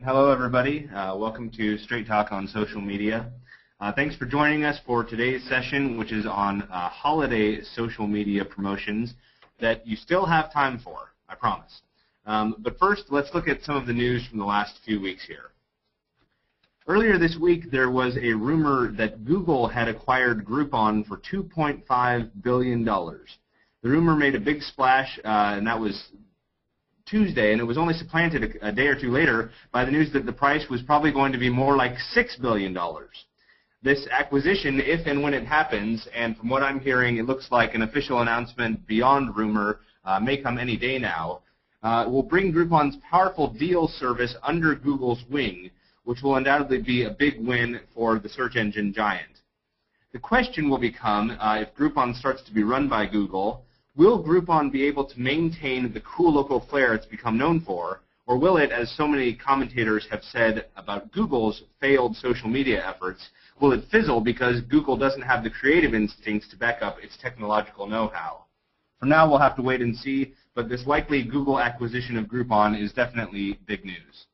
Hello, everybody. Welcome to Straight Talk on Social Media. Thanks for joining us for today's session, which is on holiday social media promotions that you still have time for, I promise. But first, let's look at some of the news from the last few weeks here. Earlier this week, there was a rumor that Google had acquired Groupon for $2.5 billion. The rumor made a big splash, and that was Tuesday, and it was only supplanted a day or two later by the news that the price was probably going to be more like $6 billion. This acquisition, if and when it happens, and from what I'm hearing, it looks like an official announcement beyond rumor, may come any day now, will bring Groupon's powerful deal service under Google's wing, which will undoubtedly be a big win for the search engine giant. The question will become, if Groupon starts to be run by Google, will Groupon be able to maintain the cool local flair it's become known for, or will it, as so many commentators have said about Google's failed social media efforts, will it fizzle because Google doesn't have the creative instincts to back up its technological know-how? For now, we'll have to wait and see, but this likely Google acquisition of Groupon is definitely big news.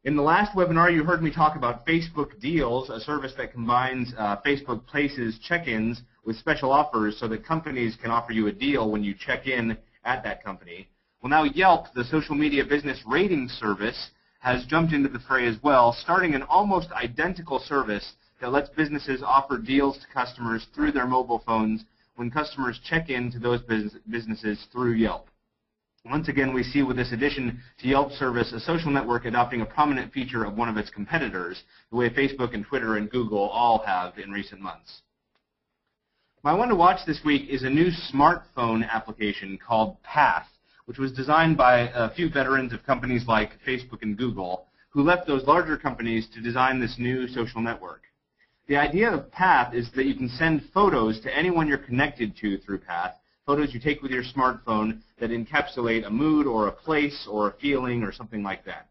In the last webinar, you heard me talk about Facebook Deals, a service that combines Facebook Places check-ins with special offers so that companies can offer you a deal when you check in at that company. Well, now Yelp, the social media business rating service, has jumped into the fray as well, starting an almost identical service that lets businesses offer deals to customers through their mobile phones when customers check in to those businesses through Yelp. Once again, we see with this addition to Yelp's service a social network adopting a prominent feature of one of its competitors, the way Facebook and Twitter and Google all have in recent months. My one to watch this week is a new smartphone application called Path, which was designed by a few veterans of companies like Facebook and Google, who left those larger companies to design this new social network. The idea of Path is that you can send photos to anyone you're connected to through Path, photos you take with your smartphone that encapsulate a mood or a place or a feeling or something like that.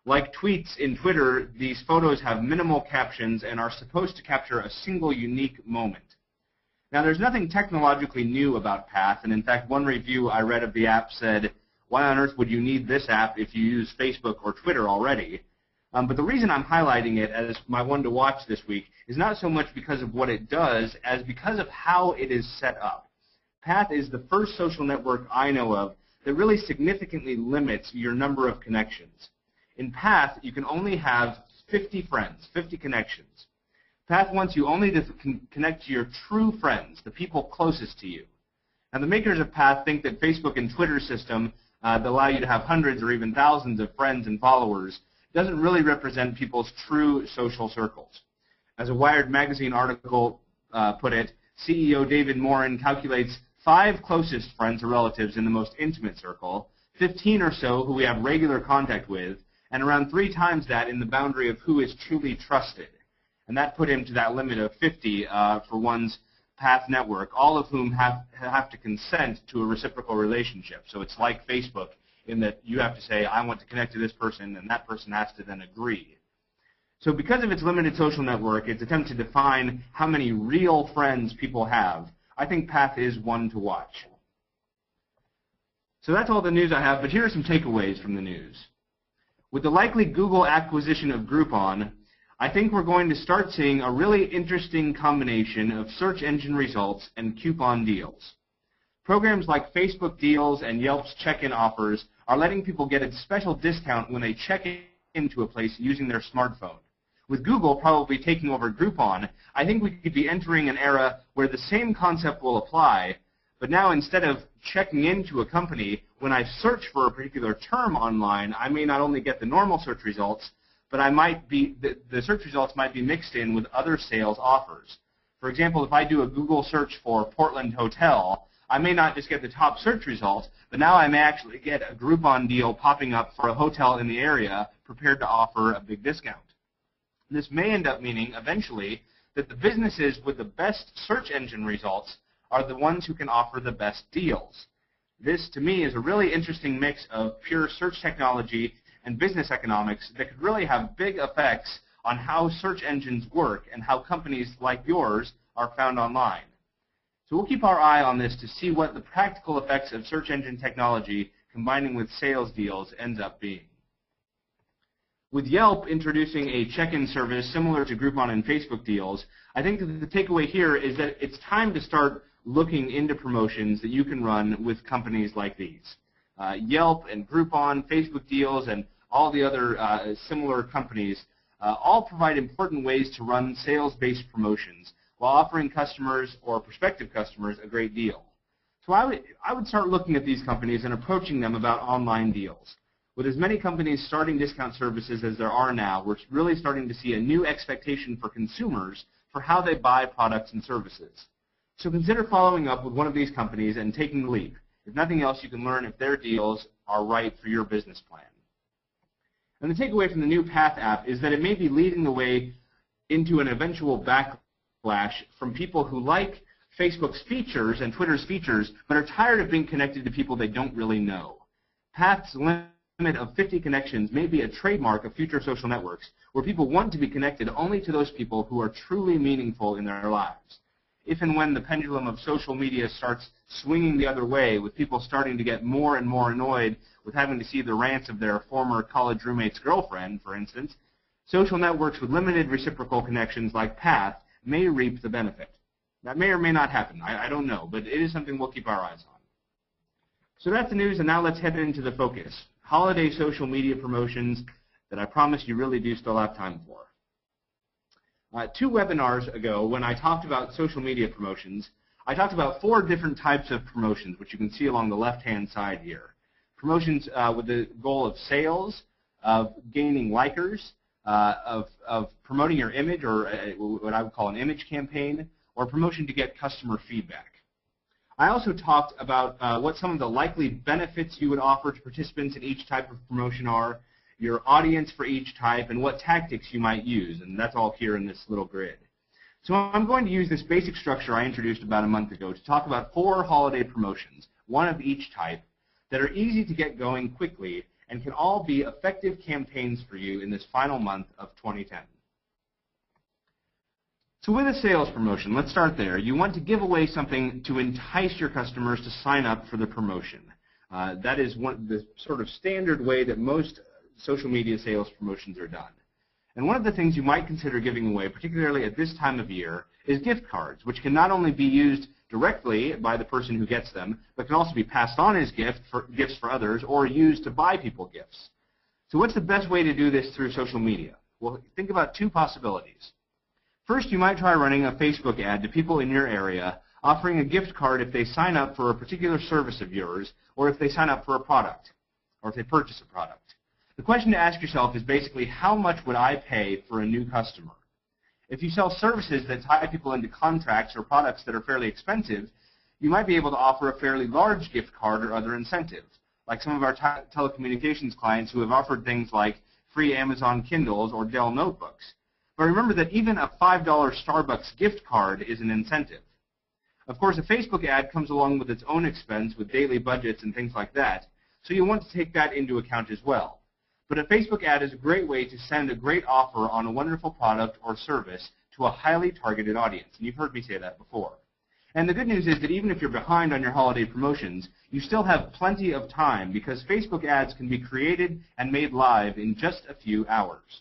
Like tweets in Twitter, these photos have minimal captions and are supposed to capture a single unique moment. Now, there's nothing technologically new about Path, and in fact, one review I read of the app said, why on earth would you need this app if you use Facebook or Twitter already? But the reason I'm highlighting it as my one to watch this week is not so much because of what it does as because of how it is set up. Path is the first social network I know of that really significantly limits your number of connections. In Path, you can only have 50 friends, 50 connections. Path wants you only to connect to your true friends, the people closest to you. Now, the makers of Path think that Facebook and Twitter system that allow you to have hundreds or even thousands of friends and followers doesn't really represent people's true social circles. As a Wired magazine article put it, CEO David Morin calculates 5 closest friends or relatives in the most intimate circle, 15 or so who we have regular contact with, and around 3 times that in the boundary of who is truly trusted. And that put him to that limit of 50 for one's Path network, all of whom have to consent to a reciprocal relationship. So it's like Facebook in that you have to say, I want to connect to this person, and that person has to then agree. So because of its limited social network, its attempt to define how many real friends people have, I think Path is one to watch. So that's all the news I have, but here are some takeaways from the news. With the likely Google acquisition of Groupon, I think we're going to start seeing a really interesting combination of search engine results and coupon deals. Programs like Facebook Deals and Yelp's check-in offers are letting people get a special discount when they check into a place using their smartphone. With Google probably taking over Groupon, I think we could be entering an era where the same concept will apply, but now instead of checking into a company, when I search for a particular term online, I may not only get the normal search results, but the search results might be mixed in with other sales offers. For example, if I do a Google search for Portland Hotel, I may not just get the top search results, but now I may actually get a Groupon deal popping up for a hotel in the area prepared to offer a big discount. This may end up meaning, eventually, that the businesses with the best search engine results are the ones who can offer the best deals. This, to me, is a really interesting mix of pure search technology and business economics that could really have big effects on how search engines work and how companies like yours are found online. So we'll keep our eye on this to see what the practical effects of search engine technology combining with sales deals ends up being. With Yelp introducing a check-in service similar to Groupon and Facebook deals, I think that the takeaway here is that it's time to start looking into promotions that you can run with companies like these. Yelp and Groupon, Facebook deals, and all the other similar companies all provide important ways to run sales-based promotions while offering customers or prospective customers a great deal. So I would start looking at these companies and approaching them about online deals. With as many companies starting discount services as there are now, we're really starting to see a new expectation for consumers for how they buy products and services. So consider following up with one of these companies and taking the leap. If nothing else, you can learn if their deals are right for your business plan. And the takeaway from the new Path app is that it may be leading the way into an eventual backlash from people who like Facebook's features and Twitter's features, but are tired of being connected to people they don't really know. Path's limit of 50 connections may be a trademark of future social networks, where people want to be connected only to those people who are truly meaningful in their lives. If and when the pendulum of social media starts swinging the other way, with people starting to get more and more annoyed with having to see the rants of their former college roommate's girlfriend, for instance, social networks with limited reciprocal connections like Path may reap the benefit. That may or may not happen. I don't know, but it is something we'll keep our eyes on. So that's the news, and now let's head into the focus. Holiday social media promotions that I promise you really do still have time for. 2 webinars ago, when I talked about social media promotions, I talked about 4 different types of promotions, which you can see along the left-hand side here. Promotions with the goal of sales, of gaining likers, of promoting your image, or what I would call an image campaign, or promotion to get customer feedback. I also talked about what some of the likely benefits you would offer to participants in each type of promotion are, your audience for each type, and what tactics you might use, and that's all here in this little grid. So I'm going to use this basic structure I introduced about a month ago to talk about 4 holiday promotions, 1 of each type, that are easy to get going quickly and can all be effective campaigns for you in this final month of 2010. So with a sales promotion, let's start there. You want to give away something to entice your customers to sign up for the promotion. That is the sort of standard way that most social media sales promotions are done. And one of the things you might consider giving away, particularly at this time of year, is gift cards, which can not only be used directly by the person who gets them, but can also be passed on as gifts for others or used to buy people gifts. So what's the best way to do this through social media? Well, think about 2 possibilities. First, you might try running a Facebook ad to people in your area, offering a gift card if they sign up for a particular service of yours, or if they sign up for a product, or if they purchase a product. The question to ask yourself is basically, how much would I pay for a new customer? If you sell services that tie people into contracts or products that are fairly expensive, you might be able to offer a fairly large gift card or other incentive, like some of our telecommunications clients who have offered things like free Amazon Kindles or Dell notebooks. But remember that even a $5 Starbucks gift card is an incentive. Of course, a Facebook ad comes along with its own expense with daily budgets and things like that, so you want to take that into account as well. But a Facebook ad is a great way to send a great offer on a wonderful product or service to a highly targeted audience. And you've heard me say that before. And the good news is that even if you're behind on your holiday promotions, you still have plenty of time because Facebook ads can be created and made live in just a few hours.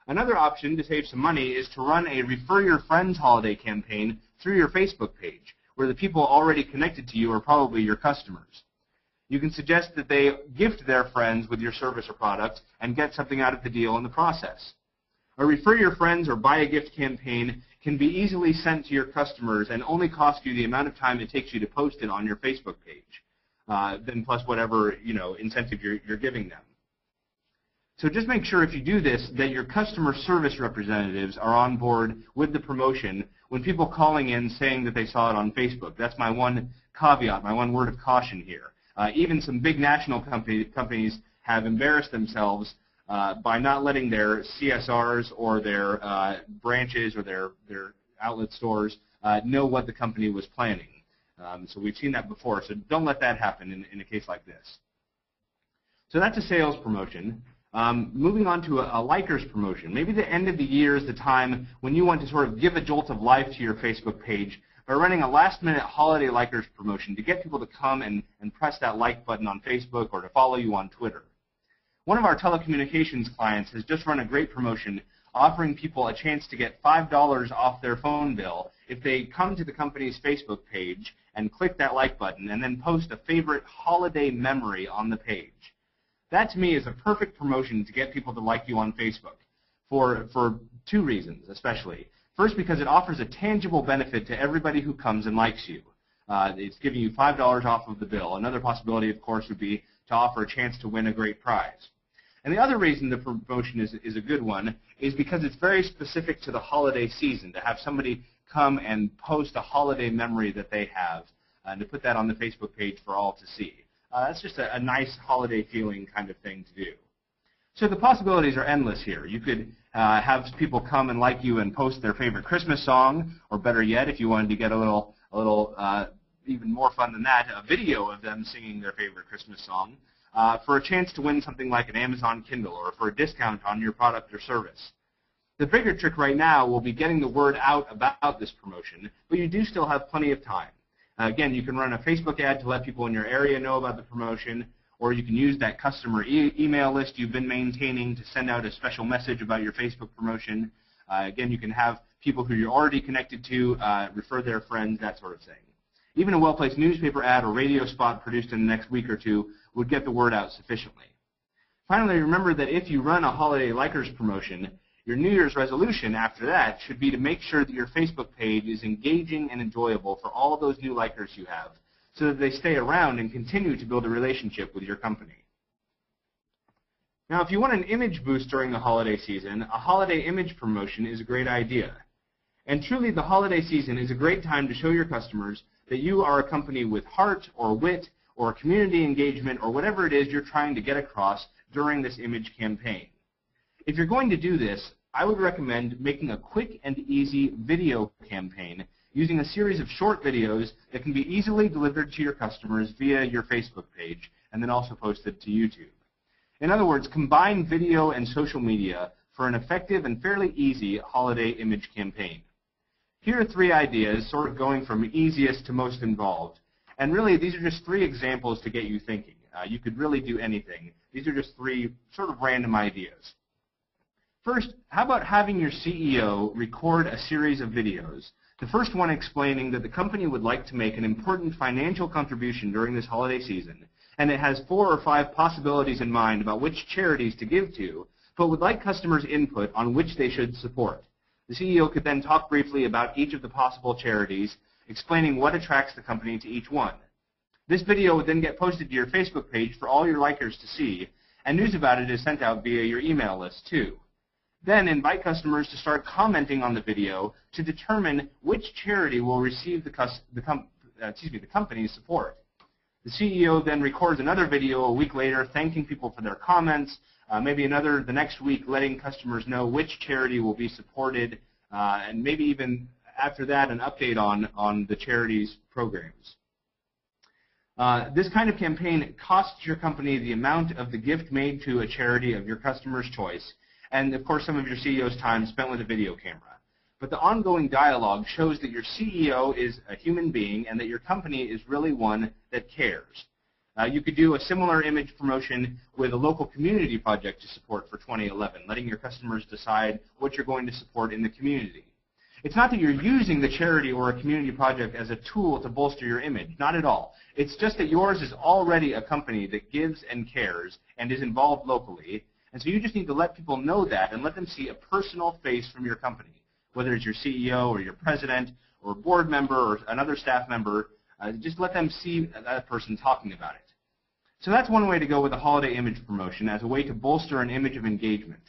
Another option to save some money is to run a Refer Your Friends holiday campaign through your Facebook page, where the people already connected to you are probably your customers. You can suggest that they gift their friends with your service or product and get something out of the deal in the process. A Refer Your Friends or Buy a Gift campaign can be easily sent to your customers and only cost you the amount of time it takes you to post it on your Facebook page, then plus whatever incentive you're giving them. So just make sure if you do this that your customer service representatives are on board with the promotion when people calling in saying that they saw it on Facebook. That's my one caveat, my one word of caution here. Even some big national companies have embarrassed themselves by not letting their CSRs or their branches or their outlet stores know what the company was planning. So we've seen that before, so don't let that happen in a case like this. So that's a sales promotion. Moving on to a likers promotion. Maybe the end of the year is the time when you want to sort of give a jolt of life to your Facebook page by running a last-minute holiday likers promotion to get people to come and press that like button on Facebook or to follow you on Twitter. One of our telecommunications clients has just run a great promotion offering people a chance to get $5 off their phone bill if they come to the company's Facebook page and click that like button and then post a favorite holiday memory on the page. That to me is a perfect promotion to get people to like you on Facebook for two reasons especially. First, because it offers a tangible benefit to everybody who comes and likes you. It's giving you $5 off of the bill. Another possibility, of course, would be to offer a chance to win a great prize. And the other reason the promotion is a good one is because it's very specific to the holiday season, to have somebody come and post a holiday memory that they have and to put that on the Facebook page for all to see. That's just a nice holiday feeling kind of thing to do. So the possibilities are endless here. You could have people come and like you and post their favorite Christmas song, or better yet, if you wanted to get a little even more fun than that, a video of them singing their favorite Christmas song for a chance to win something like an Amazon Kindle or for a discount on your product or service. The bigger trick right now will be getting the word out about this promotion, but you do still have plenty of time. Again, you can run a Facebook ad to let people in your area know about the promotion, or you can use that customer email list you've been maintaining to send out a special message about your Facebook promotion. Again, you can have people who you're already connected to refer their friends, that sort of thing. Even a well-placed newspaper ad or radio spot produced in the next week or two would get the word out sufficiently. Finally, remember that if you run a holiday likers promotion, your New Year's resolution after that should be to make sure that your Facebook page is engaging and enjoyable for all those new likers you have, so that they stay around and continue to build a relationship with your company. Now, if you want an image boost during the holiday season, a holiday image promotion is a great idea. And truly, the holiday season is a great time to show your customers that you are a company with heart or wit or community engagement or whatever it is you're trying to get across during this image campaign. If you're going to do this, I would recommend making a quick and easy video campaign using a series of short videos that can be easily delivered to your customers via your Facebook page and then also posted to YouTube. In other words, combine video and social media for an effective and fairly easy holiday image campaign. Here are three ideas, sort of going from easiest to most involved. And really, these are just three examples to get you thinking. You could really do anything. These are just three sort of random ideas. First, how about having your CEO record a series of videos? The first one explaining that the company would like to make an important financial contribution during this holiday season, and it has 4 or 5 possibilities in mind about which charities to give to, but would like customers' input on which they should support. The CEO could then talk briefly about each of the possible charities, explaining what attracts the company to each one. This video would then get posted to your Facebook page for all your likers to see, and news about it is sent out via your email list too. Then invite customers to start commenting on the video to determine which charity will receive the company's support. The CEO then records another video a week later thanking people for their comments, maybe another the next week letting customers know which charity will be supported, and maybe even after that an update on the charity's programs. This kind of campaign costs your company the amount of the gift made to a charity of your customer's choice, and of course some of your CEO's time spent with a video camera. But the ongoing dialogue shows that your CEO is a human being and that your company is really one that cares. You could do a similar image promotion with a local community project to support for 2011, letting your customers decide what you're going to support in the community. It's not that you're using the charity or a community project as a tool to bolster your image, not at all. It's just that yours is already a company that gives and cares and is involved locally, and so you just need to let people know that and let them see a personal face from your company, whether it's your CEO or your president or a board member or another staff member. Just let them see that person talking about it. So that's one way to go with a holiday image promotion as a way to bolster an image of engagement.